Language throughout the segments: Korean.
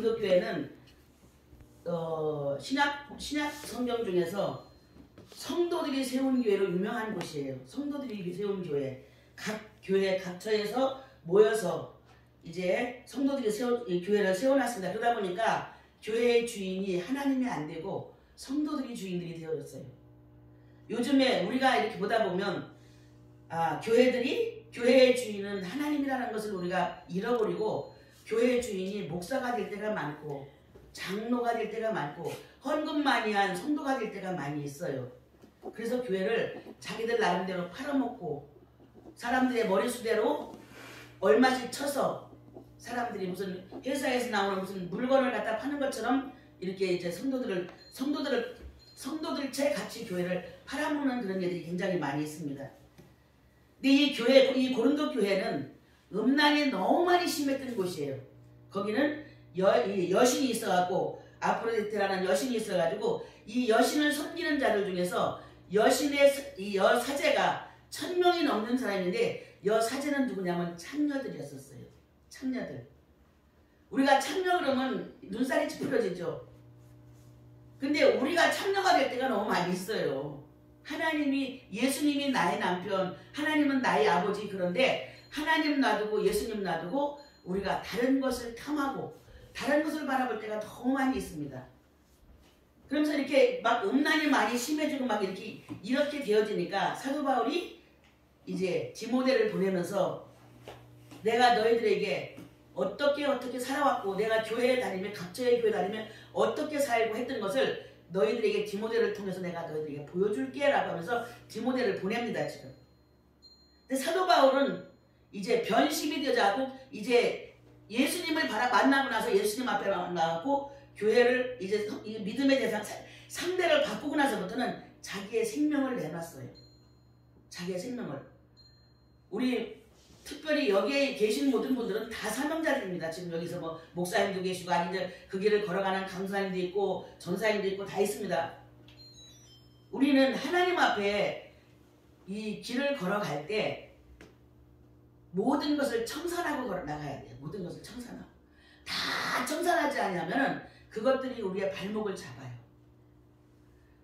고린도 교회는 신약 성경 중에서 성도들이 세운 교회로 유명한 곳이에요. 성도들이 세운 교회. 각 교회 각처에서 모여서 이제 성도들이 교회를 세워놨습니다. 그러다 보니까 교회의 주인이 하나님이 안 되고 성도들이 주인들이 되어졌어요. 요즘에 우리가 이렇게 보다 보면 교회의 주인은 하나님이라는 것을 우리가 잃어버리고 교회의 주인이 목사가 될 때가 많고 장로가 될 때가 많고 헌금만이한 성도가 될 때가 많이 있어요. 그래서 교회를 자기들 나름대로 팔아먹고 사람들의 머리수대로 얼마씩 쳐서 사람들이 무슨 회사에서 나오는 무슨 물건을 갖다 파는 것처럼 이렇게 이제 성도들체 같이 교회를 팔아먹는 그런 일들이 굉장히 많이 있습니다. 근데 이 고린도 교회는 음란이 너무 많이 심했던 곳이에요. 거기는 여신이 있어갖고 아프로디테라는 여신이 있어가지고 이 여신을 섬기는 자들 중에서 여신의 이 여사제가 1000명이 넘는 사람인데 여사제는 누구냐면 창녀들이었었어요. 창녀들. 우리가 창녀 그러면 눈살이 찌푸려지죠. 근데 우리가 창녀가 될 때가 너무 많이 있어요. 예수님이 나의 남편, 하나님은 나의 아버지. 그런데 하나님 놔두고 예수님 놔두고 우리가 다른 것을 탐하고 다른 것을 바라볼 때가 너무 많이 있습니다. 그러면서 이렇게 막 음란이 많이 심해지고 막 이렇게 되어지니까 사도 바울이 이제 디모데를 보내면서 내가 너희들에게 어떻게 살아왔고 내가 교회에 다니면 각처의 교회 다니면 어떻게 살고 했던 것을 너희들에게 디모데를 통해서 내가 너희들에게 보여줄게 라고 하면서 디모데를 보냅니다. 지금. 근데 사도 바울은 이제 변심이 되어가고 이제 예수님을 만나고 나서 예수님 앞에 나가고 교회를 이제 믿음의 대상 상대를 바꾸고 나서부터는 자기의 생명을 내놨어요. 자기의 생명을. 우리 특별히 여기에 계신 모든 분들은 다 사명자들입니다. 지금 여기서 뭐 목사님도 계시고 아니면 그 길을 걸어가는 강사님도 있고 전사님도 있고 다 있습니다. 우리는 하나님 앞에 이 길을 걸어갈 때 모든 것을 청산하고 걸어 나가야 돼요. 모든 것을 청산하고. 다 청산하지 않으면 그것들이 우리의 발목을 잡아요.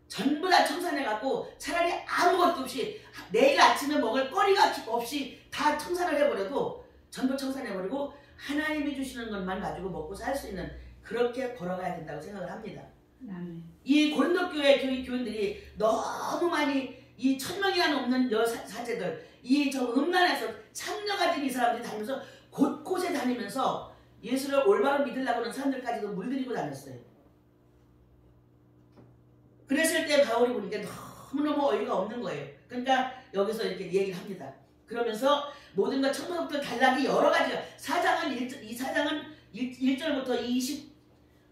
전부 다 청산해갖고 차라리 아무것도 없이 내일 아침에 먹을 거리가 없이 다 청산을 해버려도 전부 청산해버리고 하나님이 주시는 것만 가지고 먹고 살 수 있는 그렇게 걸어가야 된다고 생각을 합니다. 이 고린도 교회 교인들이 너무 많이 이 1000명이나 넘는 여사제들 저 음란에서 창녀가 된 이 사람들이 다니면서 곳곳에 다니면서 예수를 올바로 믿으려고 하는 사람들까지도 물들이고 다녔어요. 그랬을 때 바울이 보니까 너무너무 어이가 없는 거예요. 그러니까 여기서 이렇게 얘기를 합니다. 그러면서 모든 것 처음부터 단락이 여러 가지가 이 사장은 1절부터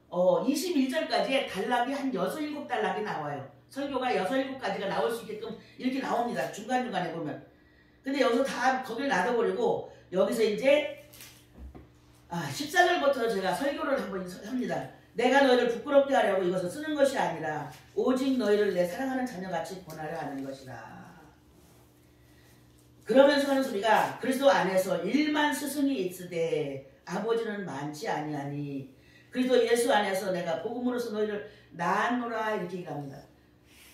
21절까지의 단락이 한 6, 7단락이 나와요. 설교가 6, 7가지가 나올 수 있게끔 이렇게 나옵니다. 중간중간에 보면. 근데 여기서 다 거기를 놔둬버리고 여기서 이제 14절부터 제가 설교를 한번 합니다. 내가 너희를 부끄럽게 하려고 이것을 쓰는 것이 아니라 오직 너희를 내 사랑하는 자녀같이 권하려 하는 것이라. 그러면서 하는 소리가 그리스도 안에서 1만 스승이 있으되 아버지는 많지 아니하니 그리스도 예수 안에서 내가 복음으로서 너희를 낳았노라 이렇게 얘기합니다.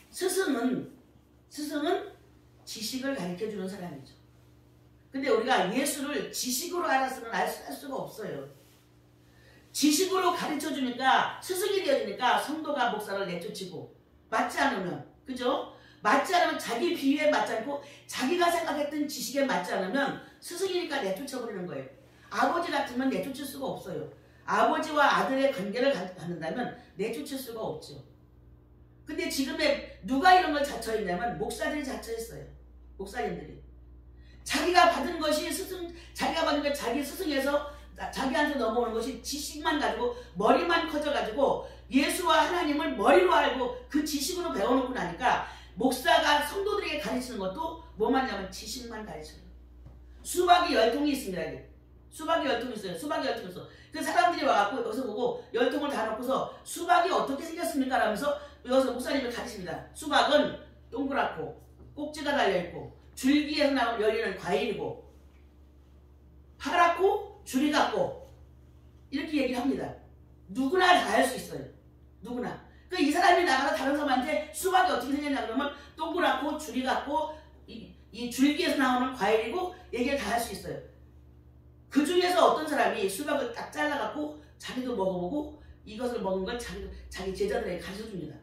스승은 지식을 가르쳐주는 사람이죠. 근데 우리가 예수를 지식으로 알아서는 알 수가 없어요. 지식으로 가르쳐주니까 스승이 되어주니까 성도가 목사를 내쫓고 맞지 않으면 그죠? 맞지 않으면 자기 비유에 맞지 않고 자기가 생각했던 지식에 맞지 않으면 스승이니까 내쫓아버리는 거예요. 아버지 같으면 내쫓을 수가 없어요. 아버지와 아들의 관계를 갖는다면 내쫓을 수가 없죠. 근데 지금의 누가 이런 걸 자처했냐면 목사들이 자처했어요. 목사님들이. 자기가 받은 것이 자기가 받은 게 자기 스승에서 자기한테 넘어오는 것이 지식만 가지고 머리만 커져가지고 예수와 하나님을 머리로 알고 그 지식으로 배워놓고 나니까 목사가 성도들에게 가르치는 것도 뭐만 하냐면 지식만 가르쳐요. 수박이 10통이 있습니다. 수박이 10통 있어요. 수박이 10통 있어. 그 사람들이 와갖고 여기서 보고 10통을 다 놓고서 수박이 어떻게 생겼습니까? 라면서 여기서 목사님을 가르칩니다. 수박은 동그랗고 꼭지가 달려있고 줄기에서 열리는 과일이고 파랗고 줄이 같고 이렇게 얘기를 합니다. 누구나 다 할 수 있어요. 누구나. 이 사람이 나가서 다른 사람한테 수박이 어떻게 생겼냐 그러면 동그랗고 줄이 같고 이 줄기에서 나오는 과일이고 얘기를 다 할 수 있어요. 그 중에서 어떤 사람이 수박을 딱 잘라갖고 자기도 먹어보고 이것을 먹은 걸 자기 제자들에게 가르쳐줍니다.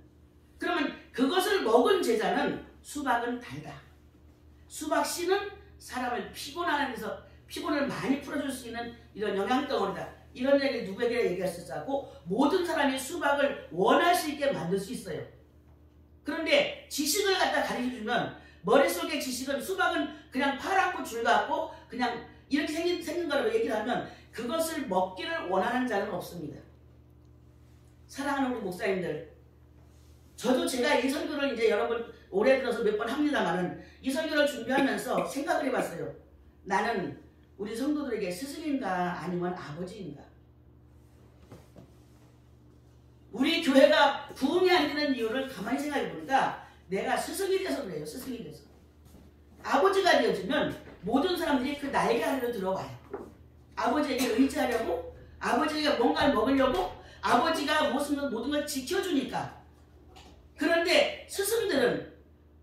그러면 그것을 먹은 제자는 수박은 달다. 수박 씨는 사람을 피곤하는 데서 피곤을 많이 풀어줄 수 있는 이런 영양덩어리다. 이런 얘기를 누구에게 얘기할 수 있고 모든 사람이 수박을 원할 수 있게 만들 수 있어요. 그런데 지식을 갖다 가르쳐주면 머릿속의 지식은 수박은 그냥 파랗고 줄 같고 그냥 이렇게 생긴 거라고 얘기를 하면 그것을 먹기를 원하는 자는 없습니다. 사랑하는 우리 목사님들, 저도 제가 이 설교를 이제 여러분 올해 들어서 몇 번 합니다만은 이 설교를 준비하면서 생각을 해봤어요. 나는 우리 성도들에게 스승인가 아니면 아버지인가? 우리 교회가 부흥이 안 되는 이유를 가만히 생각해 보니까 내가 스승이 돼서 그래요. 스승이 돼서. 아버지가 되어지면 모든 사람들이 그 날개 아래로 들어와요. 아버지에게 의지하려고, 아버지에게 뭔가를 먹으려고, 아버지가 모든 걸 지켜주니까. 그런데 스승들은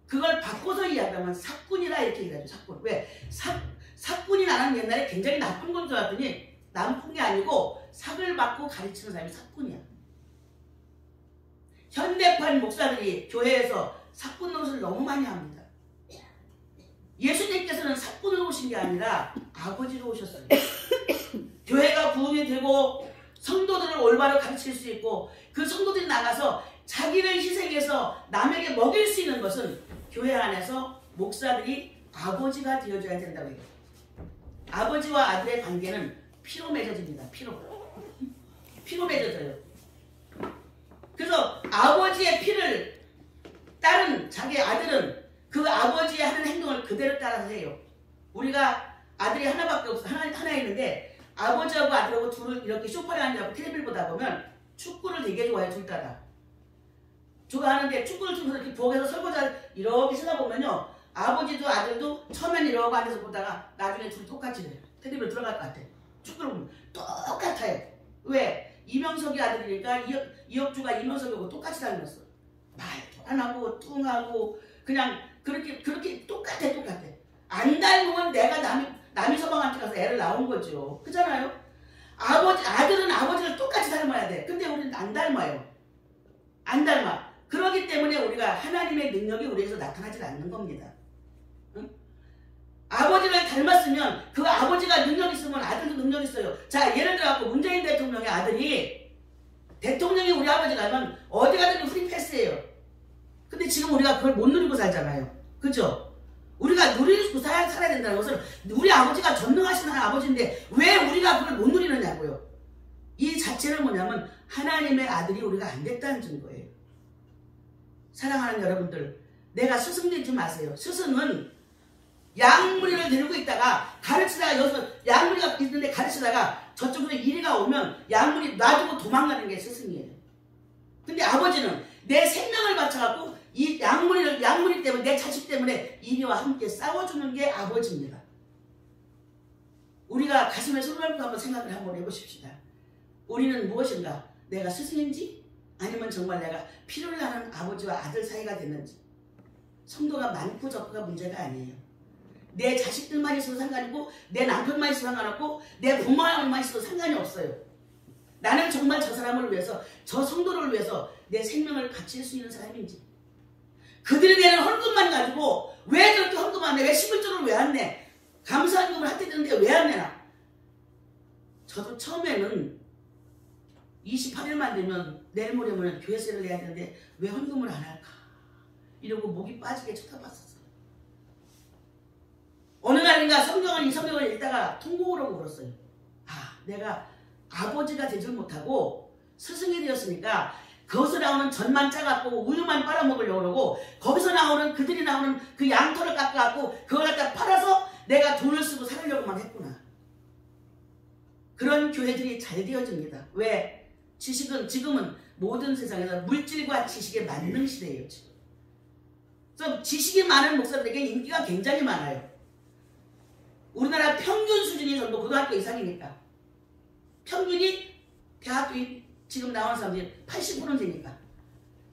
그걸 바꿔서 이야기하면 사꾼이라 이렇게 얘기하죠. 사꾼. 왜? 사꾼이 나는 옛날에 굉장히 나쁜 건 줄 알았더니 나쁜 게 아니고 삭을 받고 가르치는 사람이 사꾼이야. 현대판 목사들이 교회에서 사꾼 노릇을 너무 많이 합니다. 예수님께서는 사꾼으로 오신 게 아니라 아버지로 오셨어요. 교회가 부흥이 되고 성도들을 올바로 가르칠 수 있고 그 성도들이 나가서 자기를 희생해서 남에게 먹일 수 있는 것은 교회 안에서 목사들이 아버지가 되어줘야 된다고 해요. 아버지와 아들의 관계는 피로 맺어집니다. 피로 맺어져요. 그래서 아버지의 피를 따른 자기 아들은 그 아버지의 하는 행동을 그대로 따라서 해요. 우리가 아들이 하나밖에 없어. 하나 있는데 아버지하고 아들하고 둘을 이렇게 소파에 앉아서 텔레비를 보다 보면 축구를 되게 좋아해요. 둘 다가. 좋아하는데 축구를 통해서 이렇게 부엌에서 설거지를 이렇게 쓰다 보면요. 아버지도 아들도 처음엔 이러고 앉아서 보다가 나중에 둘이 똑같이 해요. 텔레비로 들어갈 것 같아. 축구를 보면 똑같아요. 왜? 이명석이 아들이니까 이혁주가 이명석이하고 똑같이 닮았어. 말도 안 하고 뚱하고 그냥 그렇게 똑같아. 안 닮으면 내가 남이 서방한테 가서 애를 낳은 거죠. 그렇잖아요? 아들은 아버지를 똑같이 닮아야 돼. 근데 우리는 안 닮아요. 안 닮아. 그렇기 때문에 우리가 하나님의 능력이 우리에서 나타나지 않는 겁니다. 응? 아버지를 닮았으면 그 아버지가 능력 있으면 아들도 능력 있어요. 자, 예를 들어 문재인 대통령의 아들이 대통령이 우리 아버지라면 어디 가든 프리 패스예요. 근데 지금 우리가 그걸 못 누리고 살잖아요. 그죠? 우리가 누리고 살아야 된다는 것은 우리 아버지가 전능하신 아버지인데 왜 우리가 그걸 못 누리느냐고요. 이 자체는 뭐냐면 하나님의 아들이 우리가 안 됐다는 증거예요. 사랑하는 여러분들, 내가 스승 되지 마세요. 스승은 양무리를 데리고 있다가 가르치다가 여기서 양무리가 있는데 가르치다가 저쪽으로 이리가 오면 양무리 놔두고 도망가는 게 스승이에요. 근데 아버지는 내 생명을 바쳐갖고 이 양무리 때문에 내 자식 때문에 이리와 함께 싸워주는 게 아버지입니다. 우리가 가슴에 손을 얹고 한번 생각을 한번 해보십시다. 우리는 무엇인가? 내가 스승인지 아니면 정말 내가 피를 나는 아버지와 아들 사이가 됐는지. 성도가 많고 적고가 문제가 아니에요. 내 자식들만 있어도 상관이고 내 남편만 있어도 상관없고 내 부모만 있어도 상관이 없어요. 나는 정말 저 사람을 위해서 저 성도를 위해서 내 생명을 바칠 수 있는 사람인지. 그들이 내는 헌금만 가지고 왜 저렇게 헌금 안 내? 왜 11조를 왜 안 내? 감사헌금을 할 때 되는데 왜 안 내나? 저도 처음에는 28일만 되면 내일 모레면 교회세를 내야 되는데 왜 헌금을 안 할까? 이러고 목이 빠지게 쳐다봤었어요. 어느 날인가 이 성경을 읽다가 통곡으로 울었어요. 내가 아버지가 되지 못하고 스승이 되었으니까 거기서 나오는 전만 짜갖고 우유만 빨아먹으려고 그러고 거기서 그들이 나오는 그 양털을 깎아갖고 그걸 갖다 팔아서 내가 돈을 쓰고 살려고만 했구나. 그런 교회들이 잘 되어집니다. 왜? 지금은 모든 세상에서 물질과 지식의 만능 시대예요. 지금. 그래서 지식이 많은 목사들에게 인기가 굉장히 많아요. 우리나라 평균 수준이 전부 고등학교 이상이니까. 평균이 대학교 지금 나오는 사람들이 80%는 되니까.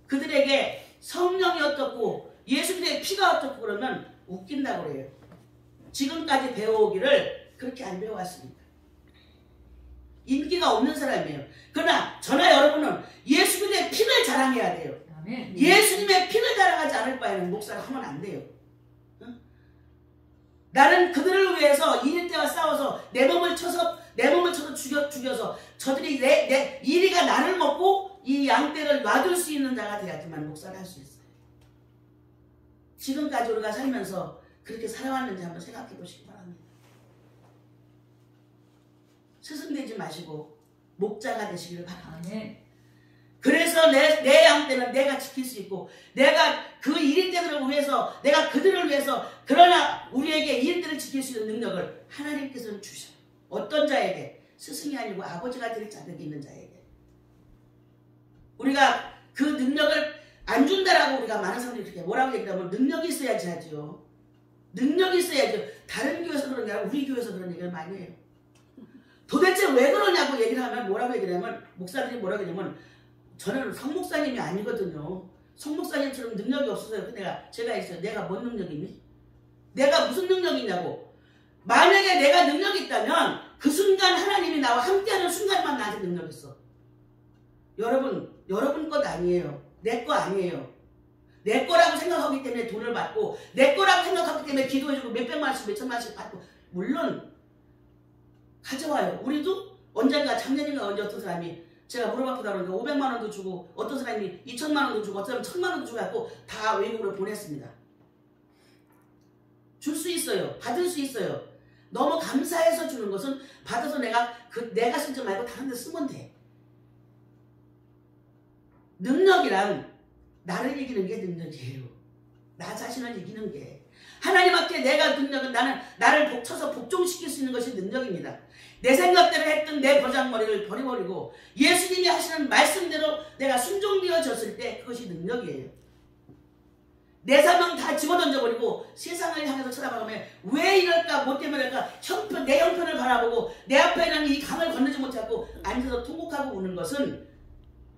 그들에게 성령이 어떻고 예수님의 피가 어떻고 그러면 웃긴다고 그래요. 지금까지 배워오기를 그렇게 안 배워왔습니다. 인기가 없는 사람이에요. 그러나 저나 여러분은 예수님의 피를 자랑해야 돼요. 아멘. 예수님의 피를 자랑하지 않을 바에는 목사를 하면 안 돼요. 응? 나는 그들을 위해서 이리 때와 싸워서 내 몸을 쳐서 죽여서 저들이 이리가 나를 먹고 이 양떼를 놔둘 수 있는 자가 돼야지만 목사를 할 수 있어요. 지금까지 우리가 살면서 그렇게 살아왔는지 한번 생각해 보시기 바랍니다. 스승되지 마시고 목자가 되시기를 바랍니다. 그래서 내 양떼는 내가 지킬 수 있고 내가 그 1인자들을 위해서 내가 그들을 위해서 그러나 우리에게 1인자를 지킬 수 있는 능력을 하나님께서는 주셔요. 어떤 자에게? 스승이 아니고 아버지가 될 자격이 있는 자에게. 우리가 그 능력을 안 준다라고 우리가 많은 사람들이 그렇게 뭐라고 얘기하면 능력이 있어야지 하죠. 능력이 있어야죠. 다른 교회에서 그런 게 아니라 우리 교회에서 그런 얘기를 많이 해요. 도대체 왜 그러냐고 얘기를 하면 뭐라고 얘기를 하면 목사들이 뭐라고 하냐면 저는 성목사님이 아니거든요. 성목사님처럼 능력이 없어서요. 제가 있어요. 내가 뭔 능력이니? 내가 무슨 능력이 있냐고. 만약에 내가 능력이 있다면 그 순간 하나님이 나와 함께하는 순간만 나한테 능력이 있어. 여러분 것 아니에요. 내 거 아니에요. 내 거라고 생각하기 때문에 돈을 받고 내 거라고 생각하기 때문에 기도해주고 몇백만 원씩 몇천만 원씩 받고 물론 가져와요. 우리도 언젠가 작년인가 언제 어떤 사람이 제가 무릎 아프다 그러니까 500만 원도 주고 어떤 사람이 2천만 원도 주고 어떤 사람은 1000만 원도 주고 갖고 다 외국으로 보냈습니다. 줄 수 있어요. 받을 수 있어요. 너무 감사해서 주는 것은 받아서 내가 쓰지 말고 다른 데 쓰면 돼. 능력이란 나를 이기는 게 능력이에요. 나 자신을 이기는 게. 하나님 앞에 내가 능력은 나를 복쳐서 복종시킬 수 있는 것이 능력입니다. 내 생각대로 했던 내 버장머리를 버려버리고 예수님이 하시는 말씀대로 내가 순종되어졌을 때 그것이 능력이에요. 내 사명 다 집어던져버리고 세상을 향해서 쳐다보면 왜 이럴까 뭐 때문에 이럴까 내 형편을 바라보고 내 앞에 있는 이 강을 건너지 못하고 앉아서 통곡하고 우는 것은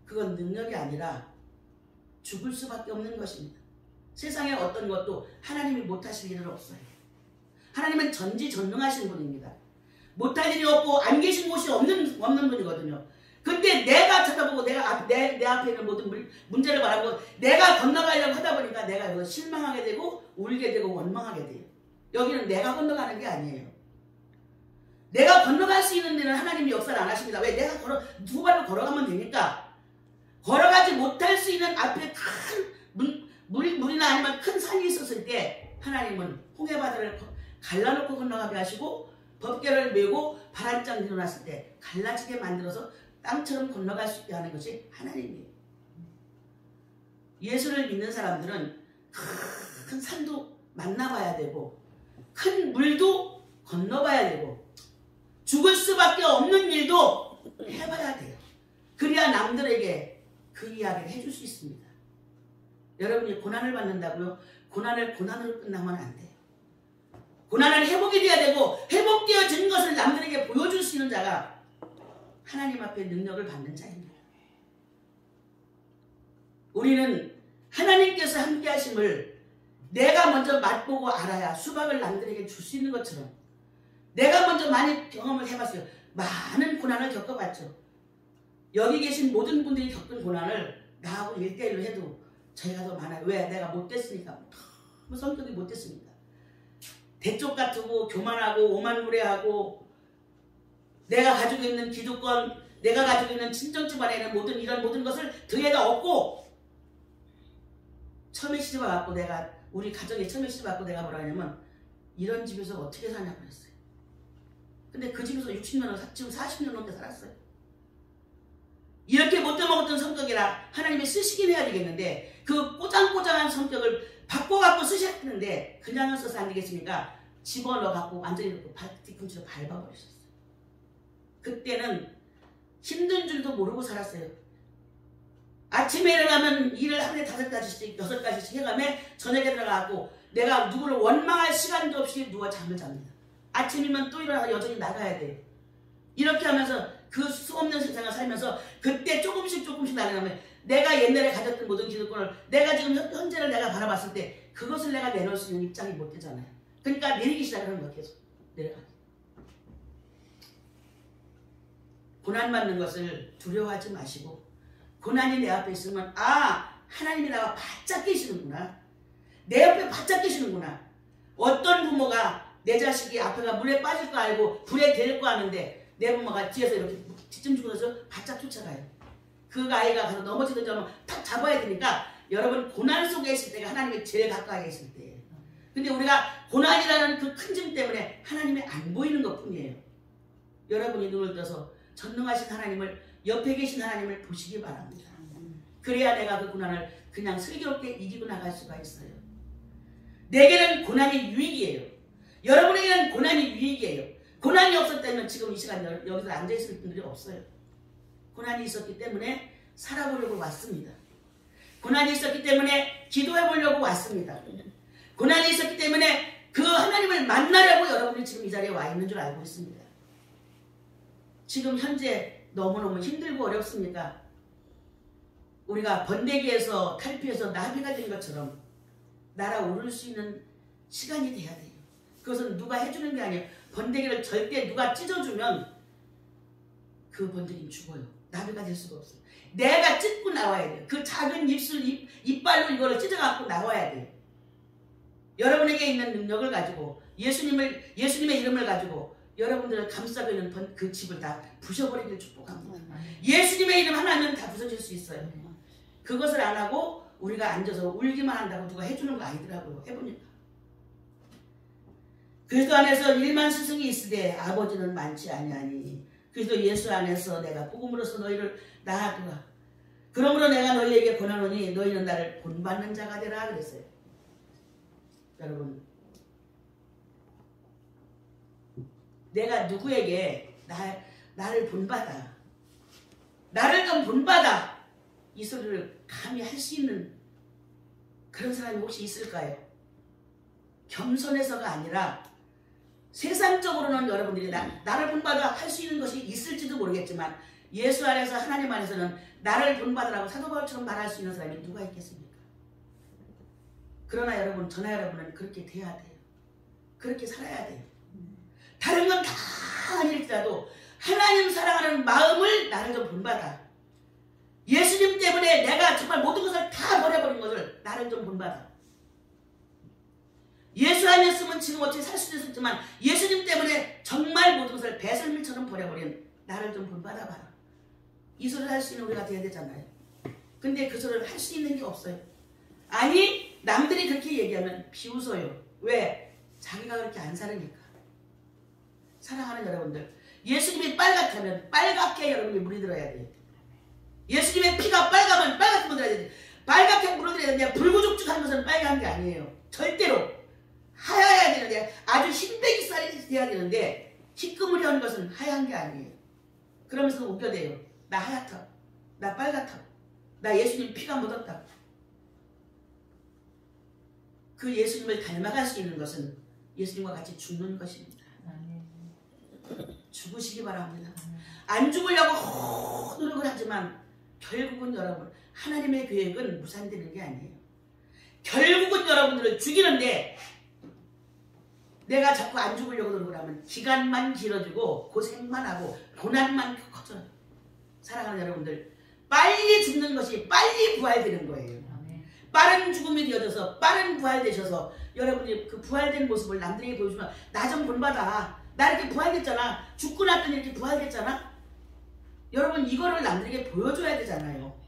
그건 능력이 아니라 죽을 수밖에 없는 것입니다. 세상에 어떤 것도 하나님이 못하실 일은 없어요. 하나님은 전지전능하신 분입니다. 못할 일이 없고 안 계신 곳이 없는 분이거든요. 근데 내가 쳐다보고 내 앞에 있는 모든 문제를 바라보고 내가 건너가려고 하다 보니까 내가 여기서 실망하게 되고 울게 되고 원망하게 돼요. 여기는 내가 건너가는 게 아니에요. 내가 건너갈 수 있는 데는 하나님이 역사를 안 하십니다. 왜? 내가 두 발로 걸어가면 되니까. 걸어가지 못할 수 있는 앞에 큰 물이나 아니면 큰 산이 있었을 때 하나님은 홍해바다를 갈라놓고 건너가게 하시고 법궤를 메고 바람장 일어났을 때 갈라지게 만들어서 땅처럼 건너갈 수 있게 하는 것이 하나님이에요. 예수를 믿는 사람들은 큰 산도 만나봐야 되고 큰 물도 건너봐야 되고 죽을 수밖에 없는 일도 해봐야 돼요. 그래야 남들에게 그 이야기를 해줄 수 있습니다. 여러분이 고난을 받는다고요? 고난으로 끝나면 안 돼요. 고난은 회복이 돼야 되고 회복되어진 것을 남들에게 보여줄 수 있는 자가 하나님 앞에 능력을 받는 자입니다. 우리는 하나님께서 함께 하심을 내가 먼저 맛보고 알아야 수박을 남들에게 줄 수 있는 것처럼 내가 먼저 많이 경험을 해봤어요. 많은 고난을 겪어봤죠. 여기 계신 모든 분들이 겪은 고난을 나하고 1대1로 해도 저희가 더 많아요. 왜? 내가 못됐으니까. 너무 성격이 못됐으니까. 대쪽 같고 교만하고 오만무례하고 내가 가지고 있는 기득권, 내가 가지고 있는 친정집 안에 있는 이런 모든 것을 등에다 업고 처음에 시집 와갖고 우리 가정에 처음에 시집 와갖고 내가 뭐라 하냐면 이런 집에서 어떻게 사냐고 그랬어요. 근데 그 집에서 60년을 지금 40년 넘게 살았어요. 이렇게 못돼 먹었던 성격이라 하나님이 쓰시긴 해야 되겠는데 그 꼬장꼬장한 성격을 바꿔갖고 쓰셨는데 그냥 써서 안 되겠습니까? 집어넣어갖고 완전히 뒤꿈치로 밟아버리셨어요. 그때는 힘든 줄도 모르고 살았어요. 아침에 일어나면 일을 하루에 5가지씩 6가지씩 해가며 저녁에 들어가고 내가 누구를 원망할 시간도 없이 누워 잠을 잡니다. 아침이면 또 일어나서 여전히 나가야 돼요. 이렇게 하면서 그 수없는 세상을 살면서 그때 조금씩 나가면 내가 옛날에 가졌던 모든 기득권을 내가 지금 현재를 내가 바라봤을 때 그것을 내가 내놓을 수 있는 입장이 못 되잖아요. 그러니까 내리기 시작하는 거예요. 계속 내려가기. 고난받는 것을 두려워하지 마시고 고난이 내 앞에 있으면 하나님이 나와 바짝 계시는구나. 내 옆에 바짝 계시는구나. 어떤 부모가 내 자식이 앞에가 물에 빠질 거 알고 불에 댈 거 아는데 내 부모가 뒤에서 이렇게 뒷짐 주고서 바짝 쫓아가요. 그 아이가 가서 넘어지든지 하면 탁 잡아야 되니까 여러분 고난 속에 있을 때가 하나님이 제일 가까이 있을 때예요. 근데 우리가 고난이라는 그 큰 짐 때문에 하나님이 안 보이는 것 뿐이에요. 여러분이 눈을 떠서 전능하신 하나님을 옆에 계신 하나님을 보시기 바랍니다. 그래야 내가 그 고난을 그냥 슬기롭게 이기고 나갈 수가 있어요. 내게는 고난이 유익이에요. 여러분에게는 고난이 유익이에요. 고난이 없었다면 지금 이 시간 여기서 앉아있을 분들이 없어요. 고난이 있었기 때문에 살아보려고 왔습니다. 고난이 있었기 때문에 기도해보려고 왔습니다. 고난이 있었기 때문에 그 하나님을 만나려고 여러분이 지금 이 자리에 와 있는 줄 알고 있습니다. 지금 현재 너무너무 힘들고 어렵습니까? 우리가 번데기에서 탈피해서 나비가 된 것처럼 날아오를 수 있는 시간이 돼야 돼요. 그것은 누가 해주는 게 아니에요. 번데기를 절대 누가 찢어주면 그 번데기는 죽어요. 나비가 될 수가 없어요. 내가 찢고 나와야 돼요. 그 작은 이빨로 이거를 찢어갖고 나와야 돼요. 여러분에게 있는 능력을 가지고 예수님의 이름을 가지고 여러분들을 감싸고 있는 그 집을 다 부셔버리기를 축복합니다. 예수님의 이름 하나면 다 부서질 수 있어요. 그것을 안 하고 우리가 앉아서 울기만 한다고 누가 해주는 거 아니더라고요. 해보니까. 그리스도 안에서 1만 스승이 있으되 아버지는 많지 아니하니 그리스도 예수 안에서 내가 복음으로써 너희를 낳았구나. 그러므로 내가 너희에게 권하노니 너희는 나를 본받는 자가 되라 그랬어요. 여러분, 내가 누구에게 나를 본받아, 나를 좀 본받아 이 소리를 감히 할 수 있는 그런 사람이 혹시 있을까요? 겸손해서가 아니라 세상적으로는 여러분들이 나를 본받아 할 수 있는 것이 있을지도 모르겠지만 예수 안에서 하나님 안에서는 나를 본받으라고 사도 바울처럼 말할 수 있는 사람이 누가 있겠습니까? 그러나 여러분, 저나 여러분은 그렇게 돼야 돼요. 그렇게 살아야 돼요. 다른 건 다 아닐지라도 하나님 사랑하는 마음을 나를 좀 본받아. 예수님 때문에 내가 정말 모든 것을 다 버려버린 것을 나를 좀 본받아. 예수 아니었으면 지금 어떻게 살 수도 있었지만 예수님 때문에 정말 모든 것을 배설물처럼 버려버린 나를 좀 본받아봐라. 이 소리를 할 수 있는 우리가 돼야 되잖아요. 근데 그 소리를 할 수 있는 게 없어요. 아니, 남들이 그렇게 얘기하면 비웃어요. 왜? 자기가 그렇게 안 살으니까. 사랑하는 여러분들, 예수님이 빨갛다면 빨갛게 여러분이 물들어야 돼요. 예수님의 피가 빨가면 빨갛게 물들어야 돼요. 빨갛게 물들어야 되는데 불구죽죽한 것은 빨간 게 아니에요. 절대로 하얘야 되는데, 아주 흰백이 쌀이 돼야 되는데 희끄무리한 것은 하얀 게 아니에요. 그러면서 웃겨대요. 나 하얗다, 나 빨갛다, 나 예수님 피가 묻었다. 그 예수님을 닮아갈 수 있는 것은 예수님과 같이 죽는 것입니다. 죽으시기 바랍니다. 안 죽으려고 노력을 하지만 결국은 여러분, 하나님의 계획은 무산되는 게 아니에요. 결국은 여러분들을 죽이는데 내가 자꾸 안 죽으려고 노력을 하면 기간만 길어지고 고생만 하고 고난만 커져요. 사랑하는 여러분들, 빨리 죽는 것이 빨리 부활되는 거예요. 빠른 죽음이 되어져서 빠른 부활되셔서 여러분이 그 부활된 모습을 남들에게 보여주면 나 좀 본받아. 나 이렇게 부활됐잖아. 죽고 났더니 이렇게 부활됐잖아. 여러분, 이거를 남들에게 보여줘야 되잖아요.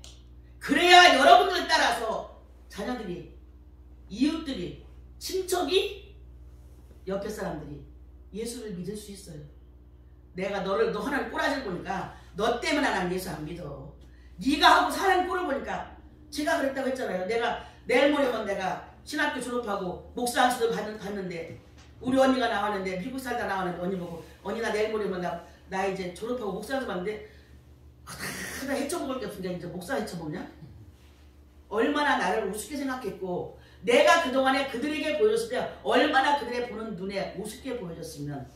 그래야 여러분들 따라서 자녀들이, 이웃들이, 친척이, 옆에 사람들이 예수를 믿을 수 있어요. 내가 너 하는 꼬라지를 보니까 너 때문에 난 예수 안 믿어. 네가 하고 사는 꼴을 보니까, 제가 그랬다고 했잖아요. 내가 내일 모레면 내가 신학교 졸업하고 목사 안수도 받는데 우리 언니가 나왔는데, 미국 살다 나왔는데 언니 보고, 언니 나 내일 모레면 나 이제 졸업하고 목사 안수 받는데 나 헤쳐먹을 게 없으니까 이제 목사 헤쳐먹냐? 얼마나 나를 우습게 생각했고, 내가 그동안에 그들에게 보여줬을 때 얼마나 그들의 보는 눈에 우습게 보여졌으면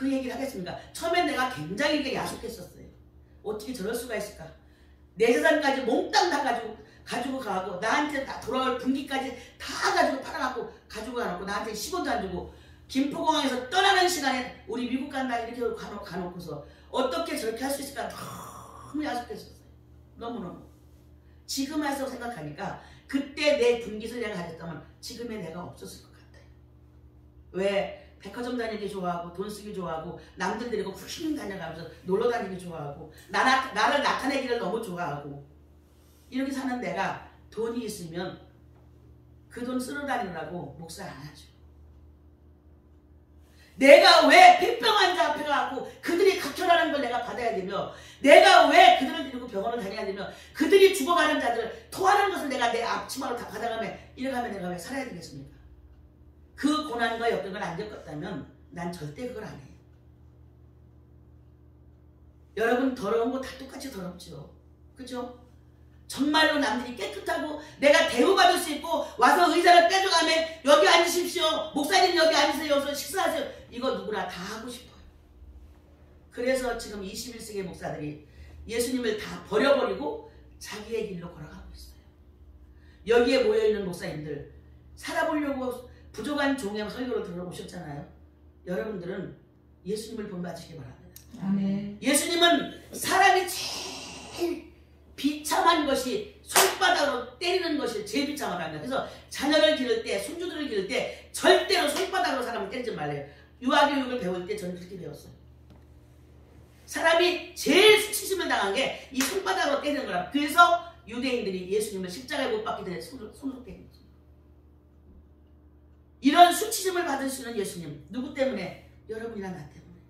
그 얘기를 하겠습니까? 처음엔 내가 굉장히 야속했었어요. 어떻게 저럴 수가 있을까? 내 재산까지 몽땅 다 가지고 가고 나한테 다 돌아올 분기까지 다 가지고 팔아갖고 가지고 가놓고 나한테 10원도 안 주고 김포공항에서 떠나는 시간에 우리 미국 간다 이렇게 가놓고서 어떻게 저렇게 할 수 있을까 너무 야속했었어요. 너무너무. 지금 와서 생각하니까 그때 내 분깃을 내가 가졌다면 지금의 내가 없었을 것 같아요. 왜? 백화점 다니기 좋아하고 돈 쓰기 좋아하고 남들 데리고 푸싱 다녀가면서 놀러 다니기 좋아하고 나를 나타내기를 너무 좋아하고 이렇게 사는 내가 돈이 있으면 그 돈 쓰러 다니느라고 목살 안 하죠. 내가 왜 폐병 환자 앞에 가고 그들이 각혈하는 걸 내가 받아야 되며 내가 왜 그들을 데리고 병원을 다녀야 되며 그들이 죽어가는 자들 토하는 것을 내가 내 앞치마로 다 받아가며 이래가면 내가 왜 살아야 되겠습니까? 그 고난과 역경을 안 겪었다면 난 절대 그걸 안 해요. 여러분 더러운 거 다 똑같이 더럽죠. 그죠? 정말로 남들이 깨끗하고 내가 대우받을 수 있고 와서 의자를 빼줘가며 여기 앉으십시오. 목사님 여기 앉으세요. 여기서 식사하세요. 이거 누구나 다 하고 싶어요. 그래서 지금 21세기 목사들이 예수님을 다 버려버리고 자기의 길로 걸어가고 있어요. 여기에 모여있는 목사님들 살아보려고 부족한 종의 설교를 들어오셨잖아요. 여러분들은 예수님을 본받으시기 바랍니다. 아멘. 예수님은 사람이 제일 비참한 것이 손바닥으로 때리는 것이 제일 비참하답니다. 그래서 자녀를 기를 때, 손주들을 기를 때 절대로 손바닥으로 사람을 때리지 말래요. 유아교육을 배울 때 저는 그렇게 배웠어요. 사람이 제일 수치심을 당한 게 이 손바닥으로 때리는 거라. 그래서 유대인들이 예수님을 십자가에 못 박기 전에 손으로 때리는 거죠. 이런 수치심을 받을 수 있는 예수님 누구 때문에? 여러분이나 나 때문에.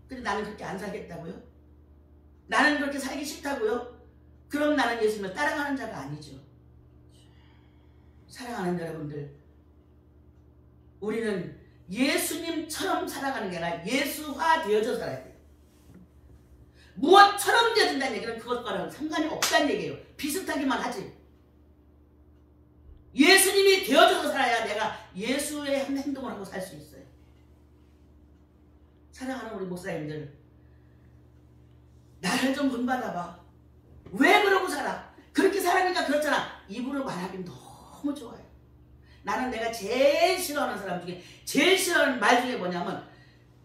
근데 나는 그렇게 안 살겠다고요? 나는 그렇게 살기 싫다고요? 그럼 나는 예수님을 따라가는 자가 아니죠. 사랑하는 여러분들, 우리는 예수님처럼 살아가는 게 아니라 예수화 되어져 살아야 돼요. 무엇처럼 되어진다는 얘기는 그것과는 상관이 없다는 얘기예요. 비슷하기만 하지. 예수님이 되어져서 살아야 내가 예수의 행동을 하고 살 수 있어요. 사랑하는 우리 목사님들, 나를 좀 본받아봐. 왜 그러고 살아? 그렇게 살아니까 그렇잖아. 입으로 말하기 너무 좋아요. 나는 내가 제일 싫어하는 사람 중에 제일 싫어하는 말 중에 뭐냐면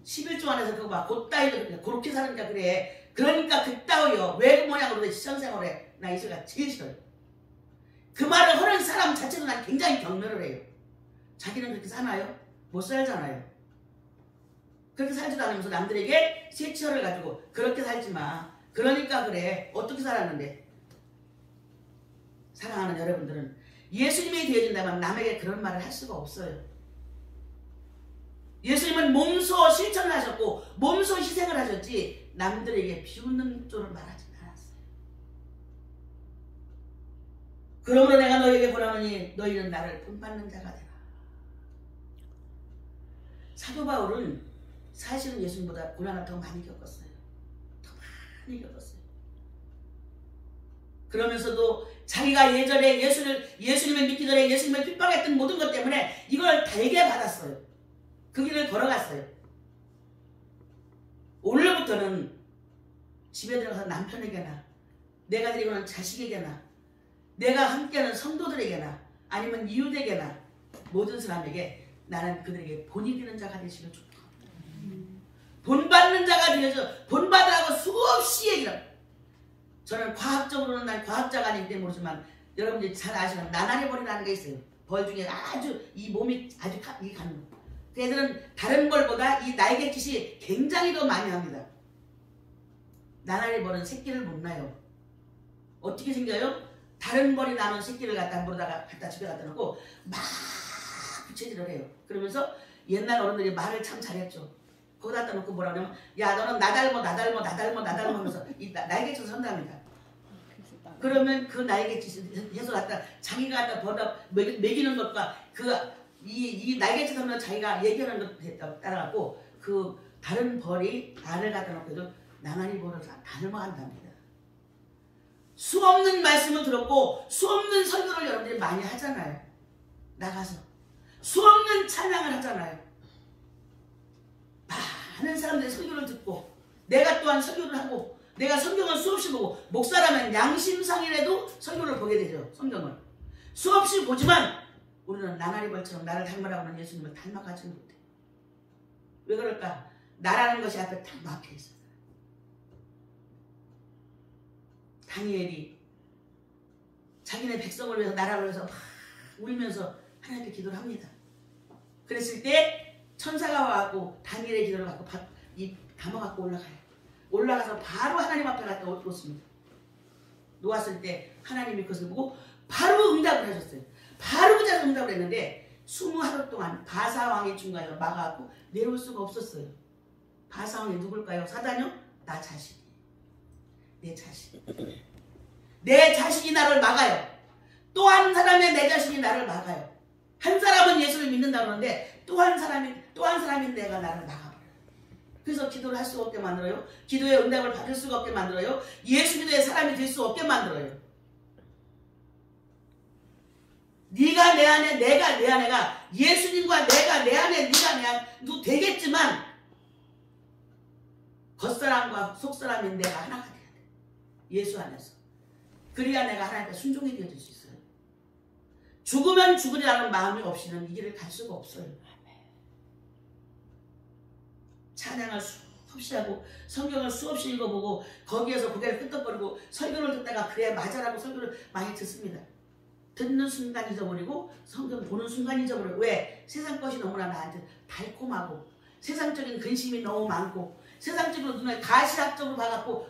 11조 안에서 그거 봐. 곧다이도 그렇게 사니까 그래. 그러니까 그따위요. 왜 모양으로 시장생활해. 나 이 소리가 제일 싫어요. 그 말을 하는 사람 자체도 난 굉장히 경멸을 해요. 자기는 그렇게 사나요? 못 살잖아요. 그렇게 살지도 않으면서 남들에게 세치어를 가지고 그렇게 살지 마. 그러니까 그래. 어떻게 살았는데? 사랑하는 여러분들은 예수님이 되어진다면 남에게 그런 말을 할 수가 없어요. 예수님은 몸소 실천을 하셨고 몸소 희생을 하셨지 남들에게 비웃는 쪽으로 말하지 않았어요. 그러므로 내가 너희에게 보라노니 너희는 나를 본받는 자가 되라. 사도 바울은 사실은 예수님보다 고난을 더 많이 겪었어요. 더 많이 겪었어요. 그러면서도 자기가 예전에 예수님을 믿기 전에 예수님을 핍박했던 모든 것 때문에 이걸 달게 받았어요. 그 길을 걸어갔어요. 오늘부터는 집에 들어가서 남편에게나 내가 데리고 오는 자식에게나 내가 함께하는 성도들에게나 아니면 이웃에게나 모든 사람에게 나는 그들에게 본이 되는 자가 되시길 축복합니다. 본받는 자가 되어서 본받으라고 수없이 얘기를. 저는 과학적으로는 난 과학자가 아니기 때문에 모르지만 여러분들이 잘 아시는 나날이 벌이라는 게 있어요. 벌 중에 아주 이 몸이 아주 이 가는 거. 그 애들은 다른 벌보다 이 날갯짓이 굉장히 더 많이 합니다. 나날이 벌은 새끼를 못 낳아요. 어떻게 생겨요? 다른 벌이 낳은 새끼를 갖다 물어다가 갖다 집에 갖다 놓고 막 부채질을 해요. 그러면서 옛날 어른들이 말을 참 잘했죠. 거기다 갖다 놓고 뭐라 그러냐면 야 너는 나 닮어 하면서 이 날갯짓을 한답니다. 그러면 그 날갯짓을 해서 갖다 자기가 갖다 벌어 먹이는 것과 이 날갯짓 하면 자기가 얘기하는 것 따라갖고 그 다른 벌이 알을 갖다 놓고도 나날이 벌어서 닮아간답니다. 수없는 말씀을 들었고 수없는 설교를 여러분들이 많이 하잖아요. 나가서 수없는 찬양을 하잖아요. 많은 사람들이 설교를 듣고 내가 또한 설교를 하고 내가 성경을 수없이 보고 목사라면 양심상이라도 설교를 보게 되죠. 성경을 수없이 보지만 우리는 나날이 벌처럼 나를 닮으라고 하는 예수님을 닮아가지 못해. 왜 그럴까? 나라는 것이 앞에 딱 막혀있어. 다니엘이 자기네 백성을 위해서 나라를 위해서 막 울면서 하나님께 기도를 합니다. 그랬을 때 천사가 와갖고 다니엘의 기도를 갖고 담아갖고 올라가요. 올라가서 바로 하나님 앞에 갔다 놓습니다. 놓았을 때 하나님이 그것을 보고 바로 응답을 하셨어요. 바로 그 자리에서 응답을 했는데 20하루 동안 바사왕의 중간에 막아갖고 내려올 수가 없었어요. 바사왕이 누굴까요? 사단이요? 나 자신이. 내 자신. 내 자신이 나를 막아요. 또 한 사람의 내 자신이 나를 막아요. 한 사람은 예수를 믿는다 그러는데 또 한 사람인 내가 나를 막아버려요. 그래서 기도를 할 수가 없게 만들어요. 기도의 응답을 받을 수가 없게 만들어요. 예수 기도의 사람이 될 수 없게 만들어요. 네가 내 안에 내가 내 안에가 예수님과 내가 내 안에 네가 내 안에 되겠지만 겉사람과 속사람인 내가 하나가 돼야 돼. 예수 안에서. 그래야 내가 하나님께 순종이 되어질 수 있어요. 죽으면 죽으리라는 마음이 없이는 이 길을 갈 수가 없어요. 찬양을 수없이 하고 성경을 수없이 읽어보고 거기에서 고개를 끄덕거리고 설교를 듣다가 그래 맞아라고 설교를 많이 듣습니다. 듣는 순간 잊어버리고 성경 보는 순간 잊어버리고. 왜? 세상 것이 너무나 나한테 달콤하고 세상적인 근심이 너무 많고 세상적으로 눈에 가시락적으로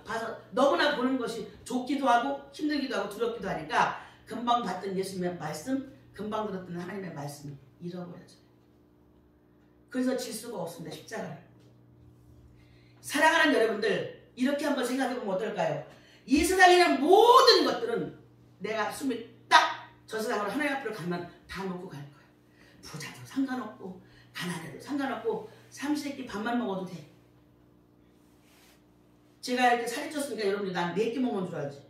봐서 너무나 보는 것이 좋기도 하고 힘들기도 하고 두렵기도 하니까 금방 봤던 예수님의 말씀, 금방 들었던 하나님의 말씀을 잃어버려져요. 그래서 질 수가 없습니다. 십자가를. 사랑하는 여러분들, 이렇게 한번 생각해보면 어떨까요? 이 세상에는 모든 것들은 내가 숨이 딱 저 세상으로 하나님 앞으로 가면 다 놓고 갈 거예요. 부자도 상관없고 가난해도 상관없고 삼시세끼 밥만 먹어도 돼. 제가 이렇게 살이 쪘으니까 여러분들 난 4끼 먹는 줄 알지.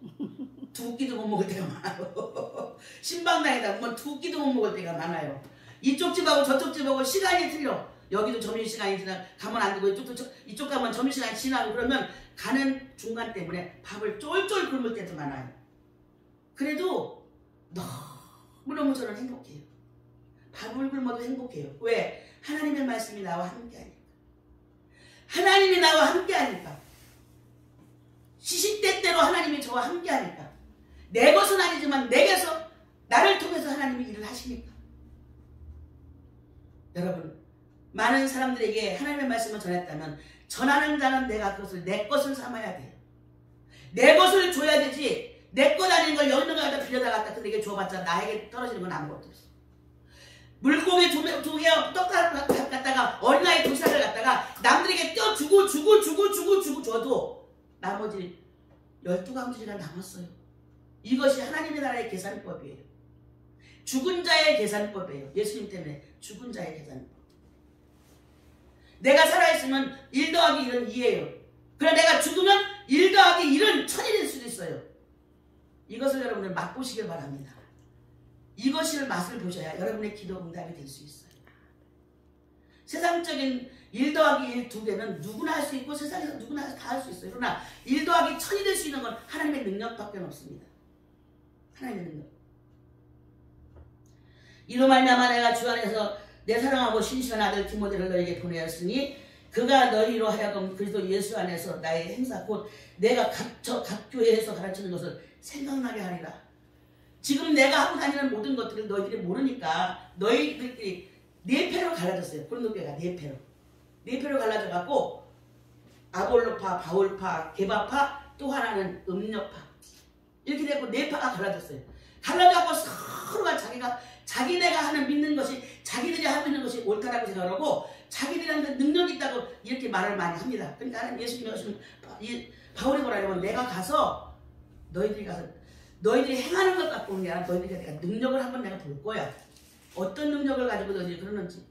2끼도 못 먹을 때가 많아요. 신방당에다 보면 2끼도 못 먹을 때가 많아요. 이쪽 집하고 저쪽 집하고 시간이 틀려. 여기도 점심시간이 가면 안 되고 이쪽 가면 점심시간이 지나고 그러면 가는 중간 때문에 밥을 쫄쫄 굶을 때도 많아요. 그래도 너무너무 저는 행복해요. 밥을 굶어도 행복해요. 왜? 하나님의 말씀이 나와 함께하니까. 하나님이 나와 함께하니까. 시시때때로 하나님이 저와 함께하니까. 내 것은 아니지만 내게서 나를 통해서 하나님이 일을 하시니까. 여러분, 많은 사람들에게 하나님의 말씀을 전했다면 전하는 자는 내가 그것을 내 것을 삼아야 돼요. 내 것을 줘야 되지. 내 것 아닌 걸 여느 가다 빌려다 갖다 그에게 줘봤자 나에게 떨어지는 건 아무것도 없어. 물고기 두 개 떡 갖다가 어린아이 2살을 갖다가 남들에게 떼어주고 주고 줘도 나머지 12강주리가 남았어요. 이것이 하나님의 나라의 계산법이에요. 죽은 자의 계산법이에요. 예수님 때문에 죽은 자의 계산법. 내가 살아있으면 1 더하기 1은 2예요. 그러나 내가 죽으면 1 더하기 1은 1000이 될 수도 있어요. 이것을 여러분들 맛보시길 바랍니다. 이것을 맛을 보셔야 여러분의 기도 응답이 될 수 있어요. 세상적인 1 더하기 1 2개는 누구나 할 수 있고 세상에서 누구나 다 할 수 있어요. 그러나 1 더하기 1000이 될 수 있는 건 하나님의 능력밖에 없습니다. 하나님의 능력. 이로 말미암아 내가 주 안에서 내 사랑하고 신실한 아들 디모데를 너에게 보내었으니 그가 너희로 하여금 그리스도 예수 안에서 나의 행사 곧 내가 각 교회에서 가르치는 것을 생각나게 하리라. 지금 내가 하고 다니는 모든 것들을 너희들이 모르니까 너희들끼리 4패로 갈라졌어요. 고린도교회가 4패로 갈라져갖고 아볼로파, 바울파, 게바파, 또 하나는 음료파 이렇게 되고 4파가 갈라졌어요. 갈라져갖고 서로가 자기네가 하는 믿는 것이 자기들이 하는 것이 옳다라고 생각하고 자기들한테 능력이 있다고 이렇게 말을 많이 합니다. 그러니까 예수님이 하시는 바울이 뭐라냐면 내가 가서 너희들이 행하는 것 갖고 오는 게 아니라 너희들이 내가 능력을 한번 내가 볼 거야. 어떤 능력을 가지고 너희들이 그러는지.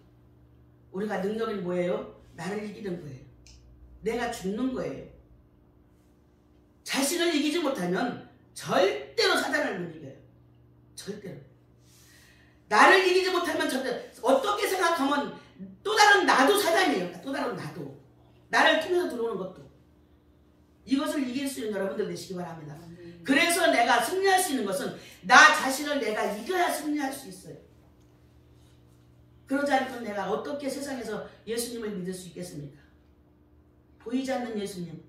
우리가 능력이 뭐예요? 나를 이기는 거예요. 내가 죽는 거예요. 자신을 이기지 못하면 절대로 사단을 못 이겨요. 절대로. 나를 이기지 못하면 절대 어떻게 생각하면 또 다른 나도 사단이에요. 또 다른 나도. 나를 통해서 들어오는 것도. 이것을 이길 수 있는 여러분들 되시기 바랍니다. 그래서 내가 승리할 수 있는 것은 나 자신을 내가 이겨야 승리할 수 있어요. 그러지 않으면 내가 어떻게 세상에서 예수님을 믿을 수 있겠습니까? 보이지 않는 예수님,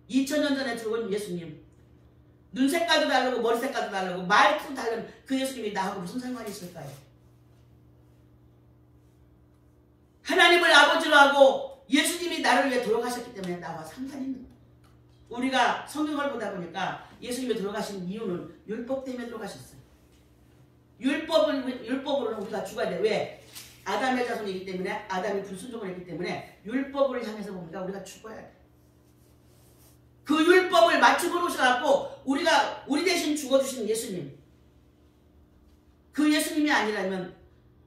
2000년 전에 들어온 예수님, 눈 색깔도 다르고 머리 색깔도 다르고 말투도 다른 그 예수님이 나하고 무슨 상관이 있을까요? 하나님을 아버지로 하고 예수님이 나를 위해 돌아가셨기 때문에 나와 상관이 있는 거예요. 우리가 성경을 보다 보니까 예수님이 돌아가신 이유는 율법 때문에 돌아가셨어요. 율법으로는 우리가 죽어야 돼. 왜? 아담의 자손이기 때문에, 아담이 불순종을 했기 때문에 율법을 향해서 보니까 우리가 죽어야 돼. 그 율법을 맞추고 오셔갖고 우리 대신 죽어주신 예수님, 그 예수님이 아니라면,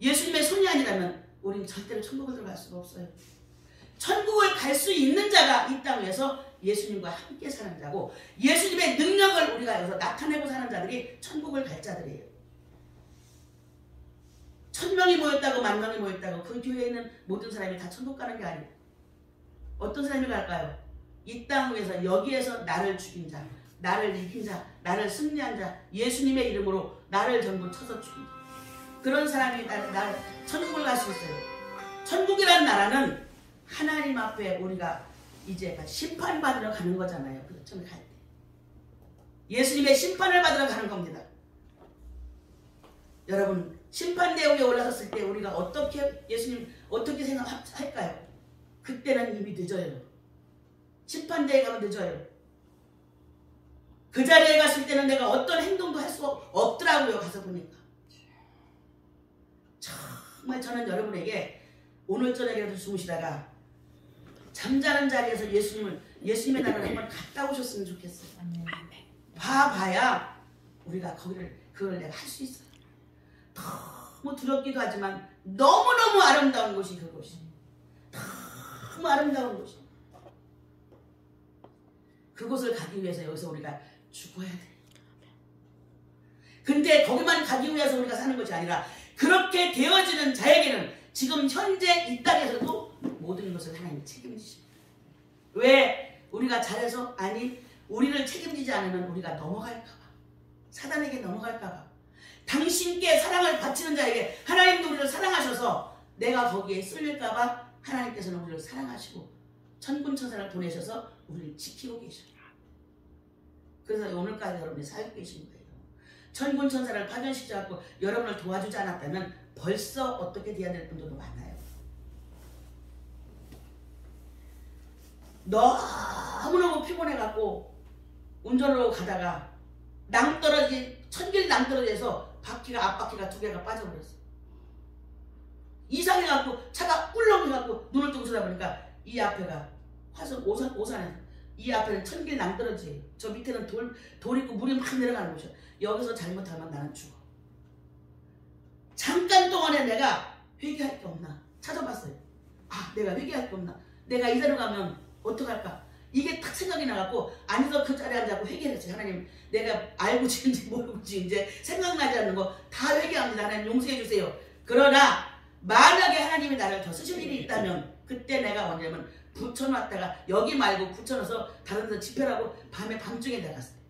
예수님의 손이 아니라면 우리는 절대로 천국을 들어갈 수가 없어요. 천국을 갈 수 있는 자가 이 땅에서 예수님과 함께 사는 자고, 예수님의 능력을 우리가 여기서 나타내고 사는 자들이 천국을 갈 자들이에요. 1000명이 모였다고 10,000명이 모였다고 그 교회에 있는 모든 사람이 다 천국 가는 게 아니에요. 어떤 사람이 갈까요? 이 땅 위에서 여기에서 나를 죽인 자, 나를 이긴 자, 나를 승리한 자, 예수님의 이름으로 나를 전부 쳐서 죽인 자, 그런 사람이 나를 천국을 갈 수 있어요. 천국이란 나라는 하나님 앞에 우리가 이제 심판받으러 가는 거잖아요. 그 천국 갈 때. 예수님의 심판을 받으러 가는 겁니다. 여러분, 심판대에 올라섰을 때 우리가 어떻게, 예수님 어떻게 생각할까요? 그때는 이미 늦어요. 심판대에 가면 늦어요. 그 자리에 갔을 때는 내가 어떤 행동도 할 수 없더라고요. 가서 보니까. 정말 저는 여러분에게 오늘 저녁에라도 주무시다가 잠자는 자리에서 예수님의 나라를 한번 갔다 오셨으면 좋겠어요. 봐봐야 우리가 그걸 내가 할 수 있어요. 너무 두렵기도 하지만 너무너무 아름다운 곳이 그곳이. 너무 아름다운 곳이. 그곳을 가기 위해서 여기서 우리가 죽어야 돼. 근데 거기만 가기 위해서 우리가 사는 것이 아니라 그렇게 되어지는 자에게는 지금 현재 이 땅에서도 모든 것을 하나님이 책임지십니다. 왜? 우리가 잘해서? 아니, 우리를 책임지지 않으면 우리가 넘어갈까봐, 사단에게 넘어갈까봐, 당신께 사랑을 바치는 자에게 하나님도 우리를 사랑하셔서 내가 거기에 쓸릴까봐 하나님께서는 우리를 사랑하시고 천군천사를 보내셔서 우리를 지키고 계셔요. 그래서 오늘까지 여러분이 살고 계신 거예요. 천군천사를 파견시켜갖고 여러분을 도와주지 않았다면 벌써 어떻게 돼야 될 분들도 많아요. 너무너무 피곤해갖고 운전으로 가다가 천길 낭떠러지에서 앞바퀴가 2개가 빠져버렸어. 이상해갖고 차가 울렁해갖고 눈을 뜨고 쳐다보니까 이 앞에가 오산에 이 앞에는 천길 낭떠러지예요. 저 밑에는 돌 있고 물이 막 내려가는 곳이야. 여기서 잘못하면 나는 죽어. 잠깐 동안에 내가 회개할 게 없나 찾아봤어요. 내가 회개할 게 없나, 내가 이대로 가면 어떡할까, 이게 딱 생각이 나갖고 아니서 그 자리에 앉아서 회개를 했어요. 하나님, 내가 알고 지은지 모르고 지은지 생각나지 않는 거 다 회개합니다. 하나님 용서해 주세요. 그러나 만약에 하나님이 나를 더 쓰실 일이 있다면 그때 내가 뭐냐면 붙여놨다가 여기 말고 붙여놔서 다른 데서 집회라고 밤중에 나갔어요.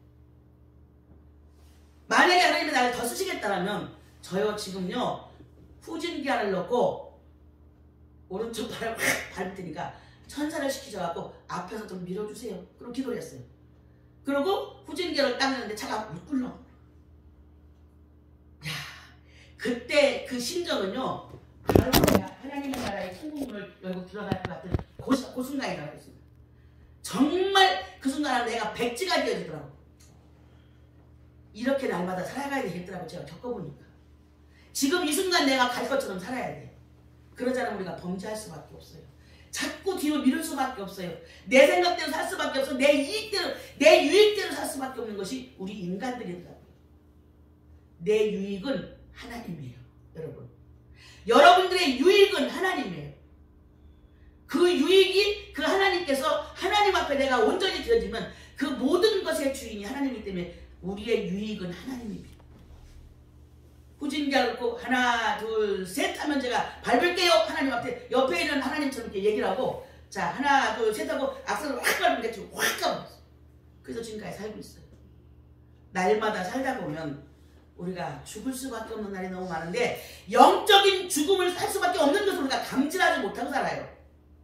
만약에 하나님이 나를 더 쓰시겠다면 저요 지금요 후진기한을 넣고 오른쪽 발을 확 밟을 테니까 천사를 시키셔갖고 앞에서 좀 밀어주세요. 그럼 기도를 했어요. 그리고 후진기를 딱 넣는데 차가 꿀렁. 야, 그때 그 심정은요, 바로 하나님의 나라의 천국문을 열고 들어갈 것 같은 그 순간이라고 했습니다. 정말 그 순간은 내가 백지가 되어지더라고. 이렇게 날마다 살아가야 되겠더라고. 제가 겪어보니까 지금 이 순간 내가 갈 것처럼 살아야 돼. 그러지 않으면 우리가 범죄할 수밖에 없어요. 자꾸 뒤로 미룰 수밖에 없어요. 내 생각대로 살 수밖에 없어요. 내 이익대로, 내 유익대로 살 수밖에 없는 것이 우리 인간들이더라고요. 내 유익은 하나님이에요. 여러분, 여러분들의 유익은 하나님이에요. 그 유익이 그 하나님께서 하나님 앞에 내가 온전히 드려지면 그 모든 것의 주인이 하나님이기 때문에 우리의 유익은 하나님입니다. 후진기를 놓고 하나 둘 셋 하면 제가 밟을게요. 하나님 앞에 옆에 있는 하나님처럼 이렇게 얘기를 하고 자, 하나, 둘, 셋 하고 악셀을 확 밟으니까 지금 확 가버렸어. 그래서 지금까지 살고 있어요. 날마다 살다 보면 우리가 죽을 수밖에 없는 날이 너무 많은데 영적인 죽음을 살 수밖에 없는 것을 우리가 감지하지 못하고 살아요.